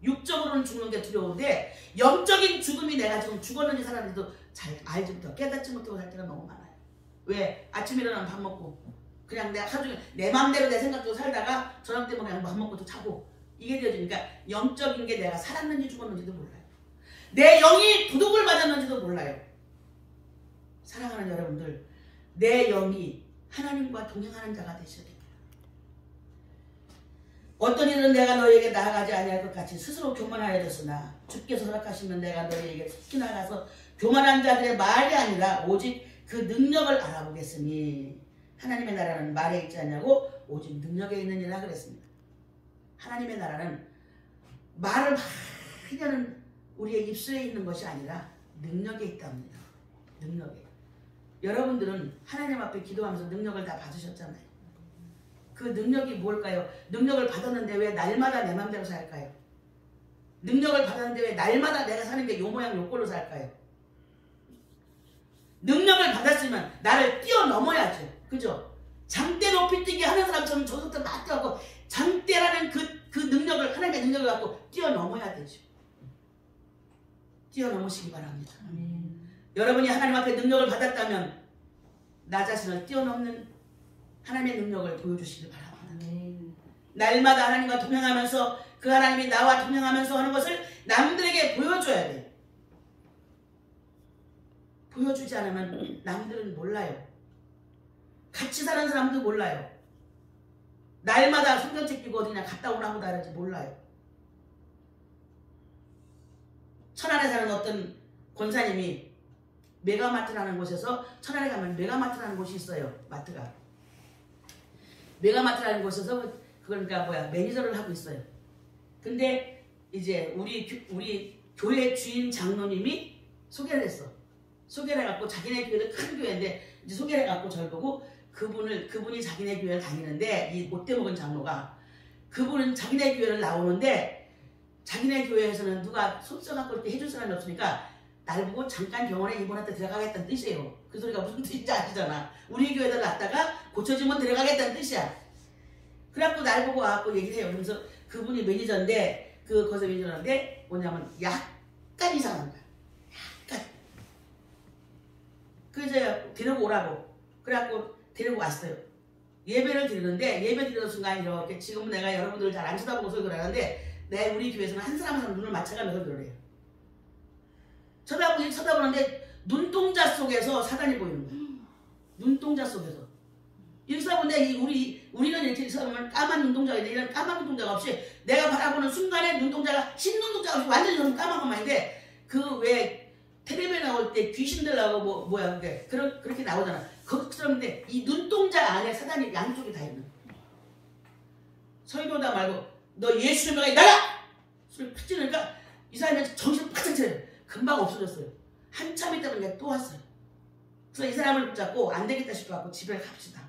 육적으로는 죽는 게 두려운데 영적인 죽음이 내가 지금 죽었는지 살았는지도 잘 알지 못하고 깨닫지 못하고 살 때가 너무 많아요. 왜? 아침에 일어나면 밥 먹고 그냥 내가 하루 종일 내 맘대로 내 생각대로 살다가 저녁 때면 그냥 밥 먹고 또 자고 이게 되어지니까 영적인 게 내가 살았는지 죽었는지도 몰라요. 내 영이 도둑을 맞았는지도 몰라요. 사랑하는 여러분들, 내 영이 하나님과 동행하는 자가 되셔야 됩니다. 어떤 일은 내가 너희에게 나아가지 아니할 것 같이 스스로 교만하여졌으나 주께서 허락하시면 내가 너희에게 속히 나가서 교만한 자들의 말이 아니라 오직 그 능력을 알아보겠으니 하나님의 나라는 말에 있지 않냐고 오직 능력에 있느니라 그랬습니다. 하나님의 나라는 말을 막 하려는 우리의 입술에 있는 것이 아니라 능력에 있답니다. 능력에. 여러분들은 하나님 앞에 기도하면서 능력을 다 받으셨잖아요. 그 능력이 뭘까요? 능력을 받았는데 왜 날마다 내 맘대로 살까요? 능력을 받았는데 왜 날마다 내가 사는 게 요 모양 요 꼴로 살까요? 능력을 받았으면 나를 뛰어넘어야죠. 그죠? 장대 높이 뛰기 하는 사람처럼 저것도 막 뛰어가고 장대라는 그 능력을 하나님의 능력을 갖고 뛰어넘어야 되죠. 뛰어넘으시기 바랍니다. 여러분이 하나님 앞에 능력을 받았다면 나 자신을 뛰어넘는 하나님의 능력을 보여주시길 바랍니다. 날마다 하나님과 동행하면서 그 하나님이 나와 동행하면서 하는 것을 남들에게 보여줘야 돼요. 보여주지 않으면 남들은 몰라요. 같이 사는 사람도 몰라요. 날마다 성경책 끼고 어디냐 갔다 오라고 다르지 몰라요. 천안에 사는 어떤 권사님이 메가마트라는 곳에서 천안에 가면 메가마트라는 곳이 있어요. 마트가. 메가마트라는 곳에서 그러니까 매니저를 하고 있어요. 근데 이제 우리 교회 주인 장로님이 소개를 했어. 소개를 해갖고 자기네 교회는 큰 교회인데 이제 소개를 해갖고 저를 보고 그분이 자기네 교회를 다니는데 이 못돼 먹은 장로가 그분은 자기네 교회를 나오는데 자기네 교회에서는 누가 손 써갖고 이렇게 해줄 사람이 없으니까 날 보고 잠깐 병원에 입원한테 들어가겠다는 뜻이에요. 그 소리가 무슨 뜻인지 아시잖아. 우리 교회들 났다가 고쳐지면 들어가겠다는 뜻이야. 그래갖고 날 보고 와갖고 얘기를 해요. 그래서 그분이 매니저인데 그 거기서 매니저인데 뭐냐면 약간 이상한 거야. 약간. 그래서 데리고 오라고. 그래갖고 데리고 왔어요. 예배를 드리는데 예배 드리는 순간 이렇게 지금은 내가 여러분들 잘 안 쳐다보고 설교를 하는데 내 우리 교회에서는 한 사람 한 사람 눈을 맞춰가면서 설교를 해요. 쳐다보는데 눈동자 속에서 사단이 보이는 거예요. 눈동자 속에서. 이렇게 보는데 우리는 이렇게 쳐다보면 까만 눈동자가 있는데 이런 까만 눈동자가 없이 내가 바라보는 순간에 눈동자가 흰 눈동자가 없이 완전히 까만 것만인데 그 왜 텔레비에 나올 때 귀신들 나오고 뭐야 그게 그렇게 나오잖아. 그런데 이 눈동자 안에 사단이 양쪽에 다 있는 거야. 설교다 말고 너 예수의 명에 나가! 소리 팍 찌르니까 이 사람이 정신을 팍 차려요. 금방 없어졌어요. 한참 있다 보니까 또 왔어요. 그래서 이 사람을 붙잡고 안 되겠다 싶어갖고 집에 갑시다.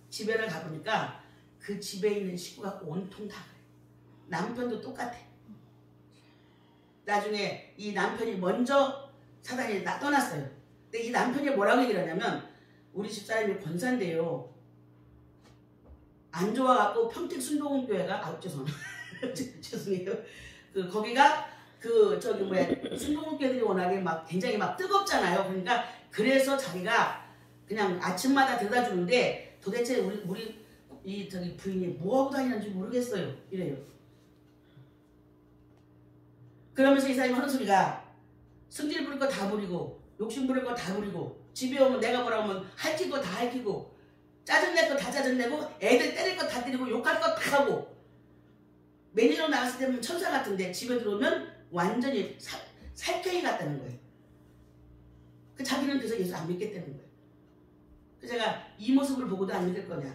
집에를 가보니까 그 집에 있는 식구가 온통 다 그래요. 남편도 똑같아. 나중에 이 남편이 먼저 사단이 떠났어요. 근데 이 남편이 뭐라고 얘기를 하냐면 우리 집사람이 권사인데요. 안 좋아갖고 평택 순복음교회가 죄송해요. 거기가 순복음교회들이 워낙에 굉장히 뜨겁잖아요. 그러니까 그래서 자기가 그냥 아침마다 데려다 주는데 도대체 우리 부인이 뭐하고 다니는지 모르겠어요. 이래요. 그러면서 이 사람이 하는 소리가 승질 부릴 거 다 부리고 욕심 부릴 거 다 부리고 집에 오면 내가 뭐라고 하면 할킬 거 다 할키고 짜증낼 거 다 짜증내고 애들 때릴 거 다 때리고 욕할 거 다 하고 매니저 나갔을 때는 천사 같은데 집에 들어오면 완전히 살쾡이 같다는 거예요. 자기는 그래서 예수 안 믿겠다는 거예요. 그래서 제가 이 모습을 보고도 안 믿을 거냐.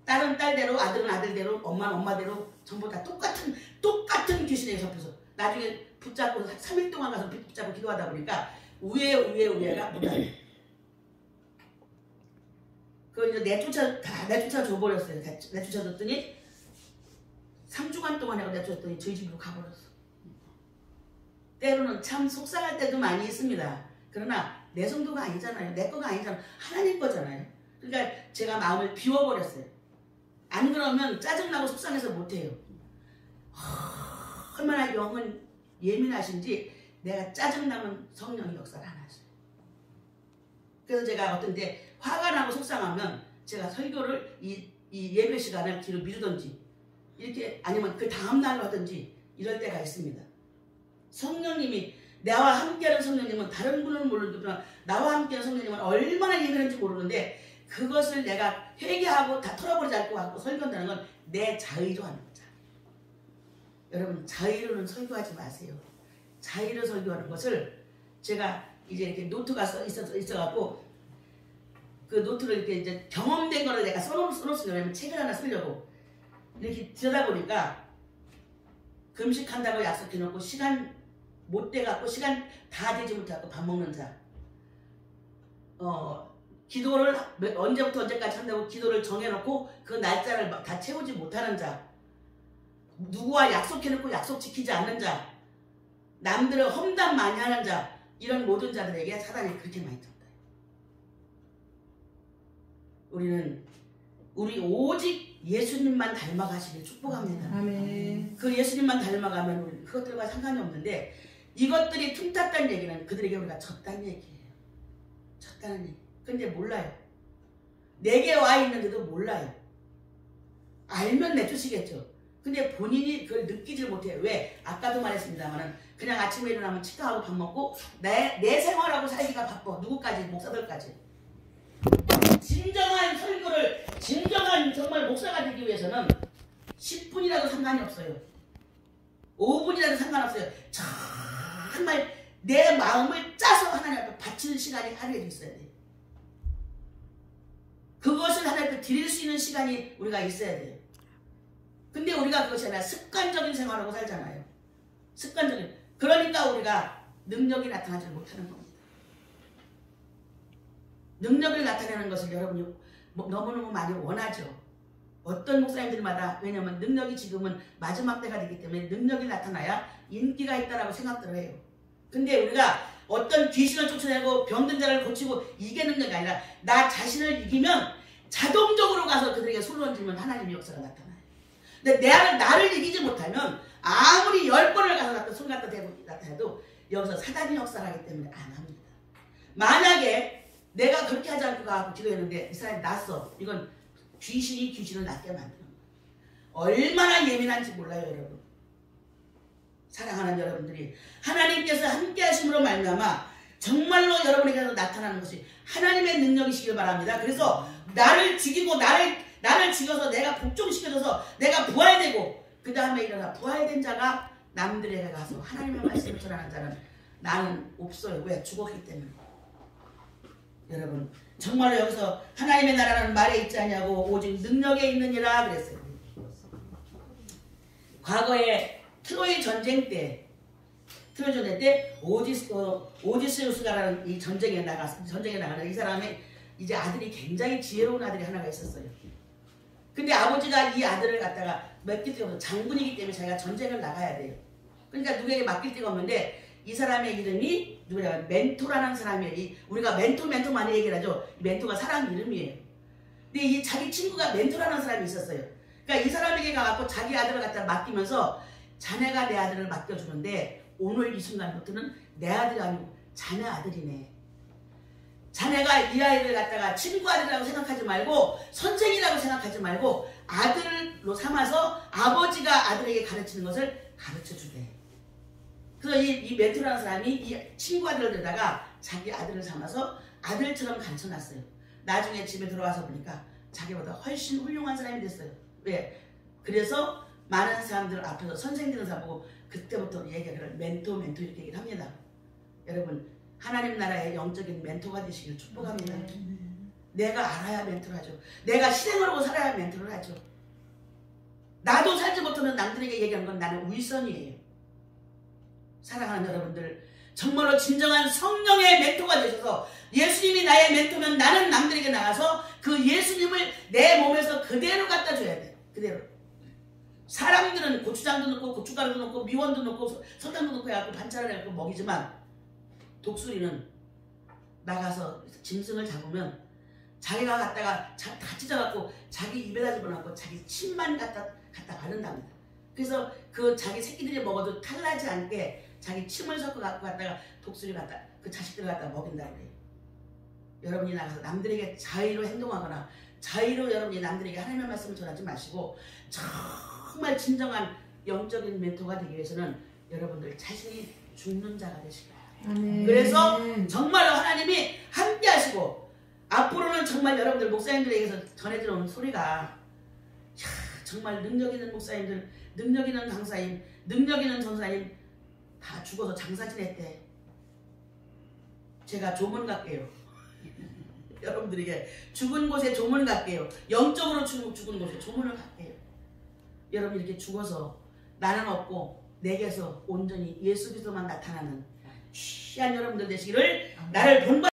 딸은 딸대로 아들은 아들대로 엄마는 엄마대로 전부 다 똑같은 귀신에 잡혀서 나중에 붙잡고 3일 동안 가서 붙잡고 기도하다 보니까 우애가 못하네. 그걸 이제 내쫓아 줘버렸어요. 내쫓아줬더니 3주간 동안 내가 줬더니 저희 집으로 가버렸어. 때로는 참 속상할 때도 많이 있습니다. 그러나 내 성도가 아니잖아요. 내 거가 아니잖아요. 하나님 거잖아요. 그러니까 제가 마음을 비워버렸어요. 안 그러면 짜증나고 속상해서 못해요. 얼마나 영은 예민하신지 내가 짜증나면 성령이 역사를 안 하셔요. 그래서 제가 어떤 때 화가 나고 속상하면 제가 설교를 이 예배 시간을 뒤로 미루든지 이렇게 아니면 그 다음날로 하든지 이럴 때가 있습니다. 성령님이 나와 함께하는 성령님은 다른 분은 모르지만 나와 함께하는 성령님은 얼마나 예민한지 모르는데 그것을 내가 회개하고 다 털어버리지 않고 하고 설교한다는 건 내 자의로 하는 거죠. 여러분 자의로는 설교하지 마세요. 자의로 설교하는 것을 제가 이제 이렇게 노트가 있어갖고 그 노트를 이렇게 이제 경험된 거를 내가 써놓으려면 책을 하나 쓰려고 이렇게 들여다보니까 금식한다고 약속해놓고 시간 못 돼갖고 시간 다 되지 못하고 밥 먹는 자, 기도를 언제부터 언제까지 한다고 기도를 정해놓고 그 날짜를 다 채우지 못하는 자, 누구와 약속해놓고 약속 지키지 않는 자, 남들을 험담 많이 하는 자, 이런 모든 자들에게 사단이 그렇게 많이 쳤다. 우리 오직 예수님만 닮아가시길 축복합니다. 아멘. 그 예수님만 닮아가면 우리 그것들과 상관이 없는데 이것들이 틈탔다는 얘기는 그들에게 우리가 졌다는 얘기예요. 졌다는 얘기. 근데 몰라요. 내게 와 있는데도 몰라요. 알면 내쫓으시겠죠. 근데 본인이 그걸 느끼질 못해요. 왜? 아까도 말했습니다만 그냥 아침에 일어나면 치과하고 밥 먹고 내 생활하고 살기가 바빠. 누구까지? 목사들까지. 진정한 설교를 진정한 정말 목사가 되기 위해서는 10분이라도 상관이 없어요. 5분이라도 상관없어요. 정말 내 마음을 짜서 하나님 앞에 바치는 시간이 하루에 있어야 돼요. 그것을 하나님 앞에 드릴 수 있는 시간이 우리가 있어야 돼요. 근데 우리가 그것이 아니라 습관적인 생활하고 살잖아요. 습관적인. 그러니까 우리가 능력이 나타나지 못하는 겁니다. 능력을 나타내는 것을 여러분이 너무너무 많이 원하죠. 어떤 목사님들마다 왜냐하면 능력이 지금은 마지막 때가 되기 때문에 능력이 나타나야 인기가 있다라고 생각들을 해요. 근데 우리가 어떤 귀신을 쫓아내고 병든 자를 고치고 이게 능력이 아니라 나 자신을 이기면 자동적으로 가서 그들에게 손을 얹으면 하나님의 역사가 나타나요. 근데 나를 이기지 못하면 아무리 10번을 가서 손 갖다 대고 나타나도 여기서 사단이 역사를 하기 때문에 안 합니다. 만약에 내가 그렇게 하지 않고 가고 기도했는데 이 사람이 났어. 이건 귀신이 귀신을 낫게 만드는 거예요. 얼마나 예민한지 몰라요, 여러분. 사랑하는 여러분들이 하나님께서 함께 하심으로 말미암아 정말로 여러분에게서 나타나는 것이 하나님의 능력이시길 바랍니다. 그래서 나를 죽이고 나를 죽여서 내가 복종시켜줘서 내가 부활되고 그 다음에 일어나 부활된 자가 남들에게 가서 하나님의 말씀을 전하는 자는 나는 없어요. 왜? 죽었기 때문에. 여러분 정말로 여기서 하나님의 나라는 말에 있지 않냐고 오직 능력에 있느니라 그랬어요. 과거에 트로이 전쟁 때 오디세우스가라는 이 전쟁에 나가는 이 사람의 이제 아들이 굉장히 지혜로운 아들이 하나가 있었어요. 근데 아버지가 이 아들을 갖다가 맡길 데가 없어서 장군이기 때문에 자기가 전쟁을 나가야 돼요. 그러니까 누구에게 맡길 데가 없는데 이 사람의 이름이 누구냐? 멘토라는 사람이에요. 우리가 멘토 많이 얘기를 하죠. 멘토가 사람 이름이에요. 근데 이 자기 친구가 멘토라는 사람이 있었어요. 그러니까 이 사람에게 가갖고 자기 아들을 갖다 맡기면서 자네가 내 아들을 맡겨주는데 오늘 이 순간부터는 내 아들이 아니고 자네 아들이네. 자네가 이 아이를 갖다가 친구 아들이라고 생각하지 말고 선생이라고 생각하지 말고 아들로 삼아서 아버지가 아들에게 가르치는 것을 가르쳐주대. 그래서 이 멘토라는 사람이 이 친구 아들을 데다가 자기 아들을 삼아서 아들처럼 가르쳐놨어요. 나중에 집에 들어와서 보니까 자기보다 훨씬 훌륭한 사람이 됐어요. 왜? 그래서 많은 사람들 앞에서 선생님들은 사보고 그때부터 얘기를 멘토 이렇게 얘기를 합니다. 여러분 하나님 나라의 영적인 멘토가 되시길 축복합니다. 내가 알아야 멘토를 하죠. 내가 실행을 하고 살아야 멘토를 하죠. 나도 살지 못하면 남들에게 얘기하는 건 나는 윗선이에요. 사랑하는 여러분들 정말로 진정한 성령의 멘토가 되셔서 예수님이 나의 멘토면 나는 남들에게 나가서 그 예수님을 내 몸에서 그대로 갖다 줘야 돼요. 그대로 사람들은 고추장도 넣고 고춧가루도 넣고 미원도 넣고 설탕도 넣고 해갖고 반찬을 해갖고 먹이지만 독수리는 나가서 짐승을 잡으면 자기가 갖다가 다 찢어갖고 자기 입에다 집어넣고 자기 침만 갖다 바른답니다. 그래서 그 자기 새끼들이 먹어도 탈나지 않게 자기 침을 섞어 갖고 갖다가 독수리 갖다 그 자식들을 갖다 먹인다고 그래요. 여러분이 나가서 남들에게 자의로 행동하거나 자의로 여러분이 남들에게 하나님의 말씀을 전하지 마시고 정말 진정한 영적인 멘토가 되기 위해서는 여러분들 자신이 죽는 자가 되시기 바랍니다. 그래서 정말로 하나님이 함께 하시고 앞으로는 정말 여러분들 목사님들에게서 전해지는 소리가 정말 능력 있는 목사님들, 능력 있는 강사님, 능력 있는 전사님 다 죽어서 장사 지냈대. 제가 조문 갈게요. 여러분들에게 죽은 곳에 조문 갈게요. 영적으로 죽은 곳에 조문을 갈게요. 여러분 이렇게 죽어서 나는 없고 내게서 온전히 예수 그리스도만 나타나는 귀한 여러분들 되시기를 나를 본받